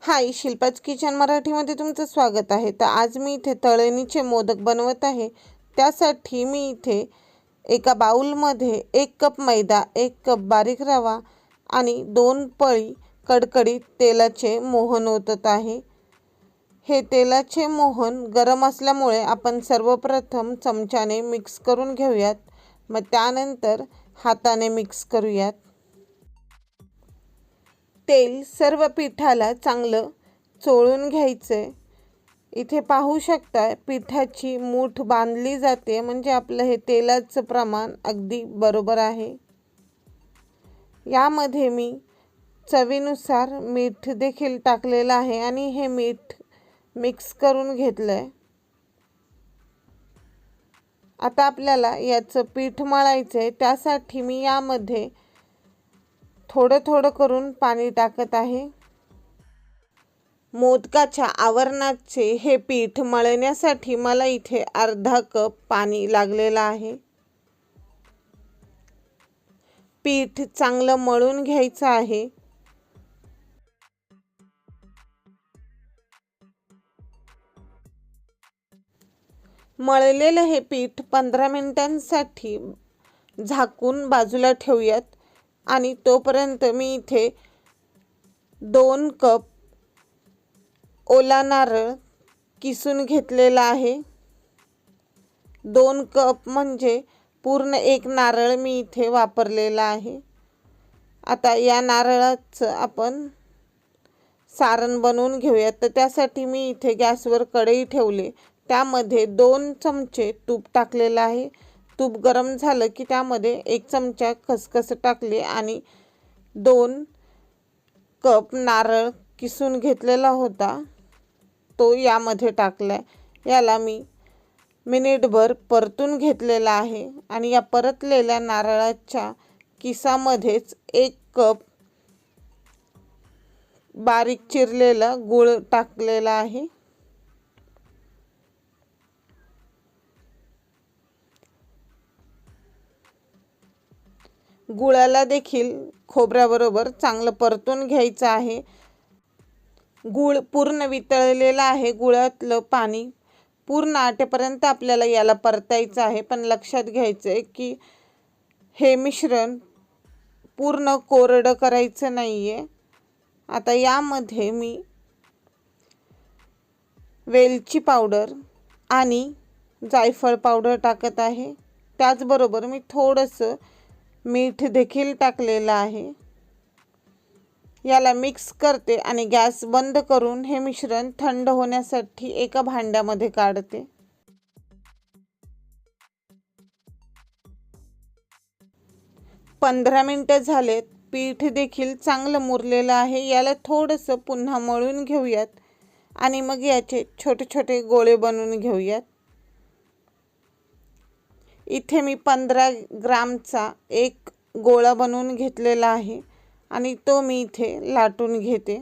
हाय, शिल्पाच kitchen मराठीमध्ये तुमचं स्वागत आहे। तर आज मी इथे तळणीचे मोदक बनवत आहे। त्यासाठी मी इथे एका बाउलमध्ये 1 कप मैदा, 1 कप बारीक रवा आणि 2 पळी कडकडीत तेलाचे मोहन ओतत आहे। हे तेलाचे मोहन गरम असल्यामुळे आपण सर्वप्रथम चमच्याने मिक्स करून घेऊयात, मग त्यानंतर हाताने मिक्स करूयात। तेल सर्व पिठाला चांगलं चोळून घ्यायचं। इथे पाहू शकता पिठाची मूठ बांधली जाते, म्हणजे आपलं हे तेलाचं प्रमाण अगदी बरोबर आहे। यामध्ये मी चवीनुसार मीठ देखील टाकलेलं आहे आणि हे मीठ मिक्स करून घेतलंय। आता आपल्याला याचं पीठ मळायचं आहे। त्यासाठी मी यामध्ये थोडं थोडं करून पाणी टाकत आहे। मोदकाच्या आवरणाचे हे पीठ मळण्यासाठी मला इथे अर्धा कप पाणी लागलेलं आहे। पीठ चांगलं मळून घ्यायचं आहे। मळलेलं हे पीठ 15 मिनिटांसाठी झाकून बाजूला ठेवूयात आणि तोपर्यंत मी इथे 2 कप ओला नारळ किसून घेतलेला आहे। 2 कप म्हणजे पूर्ण 1 नारळ मी इथे वापरलेला आहे। आता या नारळाचं आपण सारण बनवून घेऊयात। तर त्यासाठी मी इथे गॅसवर कढई ठेवली, त्यामध्ये 2 चमचे तूप टाकलेलं आहे। तूप गरम झालं की त्यामध्ये 1 चमचा खसखस टाकले आणि 2 कप नारळ किसून घेतलेला होता तो यामध्ये टाकलाय। याला मी मिनिटभर परतून घेतलेला आहे आणि या परतलेल्या नारळाच्या किसामध्येच 1 कप बारीक चिरलेला गूळ टाकलेला आहे। गुळाला देखील खोबऱ्याबरोबर चांगलं परतून घ्यायचं आहे। गूळ पूर्ण वितळलेला आहे। गुळातलं पाणी पूर्ण आटेपर्यंत आपल्याला याला परतायचं आहे, पण लक्षात घ्यायचं आहे की हे मिश्रण पूर्ण कोरडं करायचं नाहीये। आता यामध्ये मी वेलची पावडर आणि जायफळ पावडर टाकत आहे। त्याचबरोबर मी थोडंसं मीठ देखील टाकलेलं आहे। याला मिक्स करते आणि गॅस बंद करून हे मिश्रण थंड होण्यासाठी एका भांड्यामध्ये काढते। पंधरा मिनिटं झालेत, पीठ देखील चांगलं मुरलेलं आहे। याला थोडंसं पुन्हा मळून घेऊयात आणि मग याचे छोटे छोटे गोळे बनवून घेऊयात। इथे मी 15 ग्रामचा एक गोळा बनवून घेतलेला आहे आणि तो मी इथे लाटून घेते।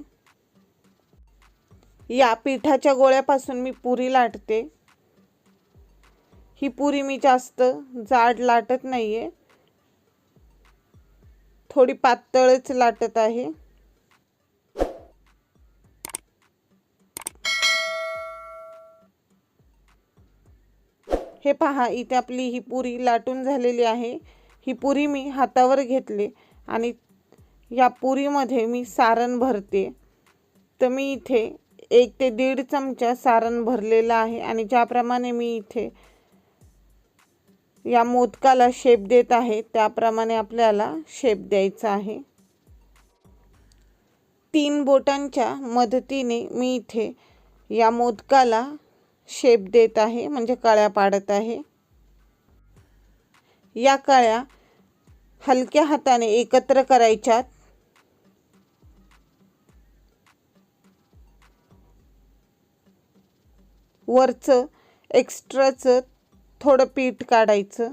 या पिठाच्या गोळ्यापासून मी पुरी लाटते। ही पुरी मी जास्त जाड लाटत नाहीये, थोडी पातळच लाटत आहे। हे पहा, इथे आपली ही पुरी लाटून झालेली आहे। ही पुरी मी हातावर घेतली आणि या पुरीमध्ये मी सारण भरते। तर मी इथे 1 ते 1.5 चमचा सारण भरलेलं आहे आणि ज्याप्रमाणे मी इथे या मोदकाला शेप देत आहे त्याप्रमाणे आपल्याला शेप द्यायचा आहे। 3 बोटांच्या मदतीने मी इथे या मोदकाला शेप देत आहे, म्हणजे कळ्या पाडत आहे। या कळ्या हलक्या हाताने एकत्र करायच्यात। वरचं एक्स्ट्राचं थोडं पीठ काढायचं।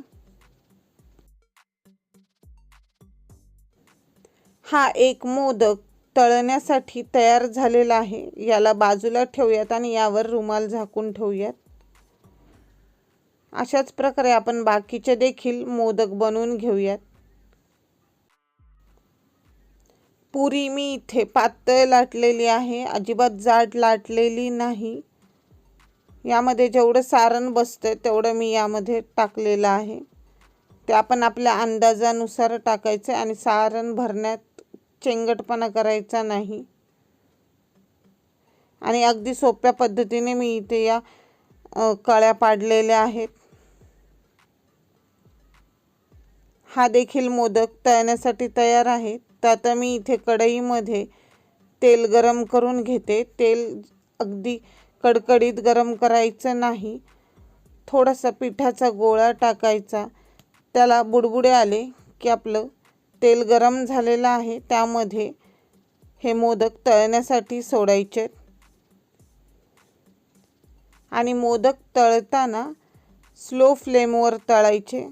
हा एक मोदक तळण्यासाठी तयार झालेला आहे। याला बाजूला ठेवूयात आणि यावर रुमाल झाकून ठेवूयात। अशाच प्रकारे आपण बाकीचे देखील मोदक बनवून घेऊयात। पुरी मी इथे पातळ लाटलेली आहे, अजिबात जाड लाटलेली नाही. यामध्ये जेवढं सारण बसतं तेवढं मी यामध्ये टाकलेलं आहे. ते आपण आपल्या अंदाजानुसार टाकायचं आणि सारण भरण्यात चेंगटपणा करायचा नाही. आणि अगदी सोप्या पद्धतीने मी इथे या कळ्या पाडलेल्या आहेत. हा देखील मोदक तळण्यासाठी तयार आहे. तर आता मी इथे कढईमध्ये तेल गरम करून घेते. तेल अगदी कडकडीत गरम करायचं नाही. थोडासा पिठाचा गोळा टाकायचा. त्याला बुडबुडे आले की आपलं तेल गरम झालेलं आहे. त्यामध्ये हे मोदक तळण्यासाठी सोडायचे आणि मोदक तळताना स्लो फ्लेमवर तळायचे.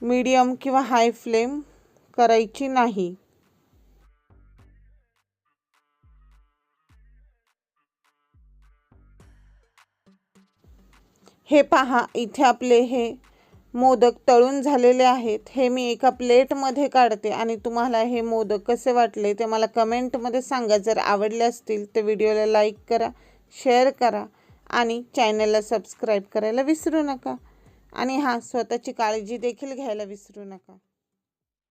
मीडियम किंवा हाय फ्लेम करायची नाही. हे पहा, इथे आपले हे मोदक तळून झालेले आहेत. हे मी एका प्लेटमध्ये काढते आणि तुम्हाला हे मोदक कसे वाटले ते मला कमेंटमध्ये सांगा. जर आवडले असतील तर व्हिडिओला लाईक करा, शेअर करा आणि चॅनलला सबस्क्राईब करायला विसरू नका. आणि स्वतःची काळजी देखील घ्यायला विसरू नका.